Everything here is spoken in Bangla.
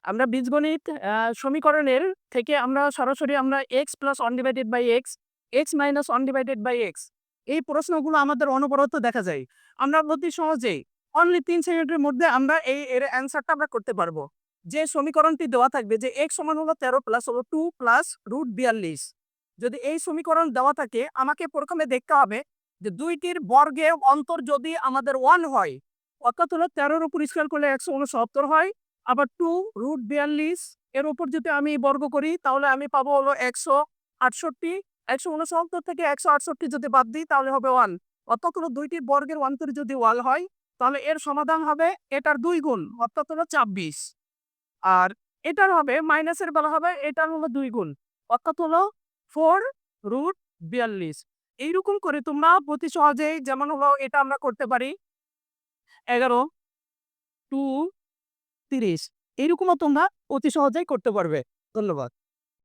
আমরা বীজগণিত সমীকরণের থেকে আমরা সরাসরি আমরা x plus 1 divided by x, x minus 1 divided by x এই প্রশ্নগুলো আমাদের অনবরত দেখা যায়। আমরা অতি সহজেই অনলি 3 সেকেন্ডের মধ্যে আমরা এর অ্যান্সারটা আমরা করতে পারবো। যে সমীকরণটি দেওয়া থাকবে যে x সমান হলো 13 প্লাস হলো 2 প্লাস রুট 42। যদি এই সমীকরণ দেওয়া থাকে আমাকে প্রথমে দেখতে হবে যে দুইটির বর্গে অন্তর যদি আমাদের 1 হয়, অর্থাৎ হলো 13 এর উপর স্কয়ার করলে 169 হয়। আবার 2 রুট 42 এর উপর যদি আমি বর্গ করি তাহলে আমি পাবো হলো 168। 169 থেকে 168 যদি বাদ দিই তাহলে হবে 1। অর্থাৎ হলো দুইটির বর্গের অন্তর যদি 1 হয় তাহলে এর সমাধান হবে এটার 2 গুণ অর্থাৎ হলো 26। আর এটার হবে মাইনাসের বেলা হবে এটার হলো 2 গুণ অর্থাৎ হলো 4 রুট 42। এইরকম করে তোমরা অতি সহজেই যেমন হলো এটা আমরা করতে পারি 11 2 30 এইরকমও তোমরা অতি সহজেই করতে পারবে। ধন্যবাদ।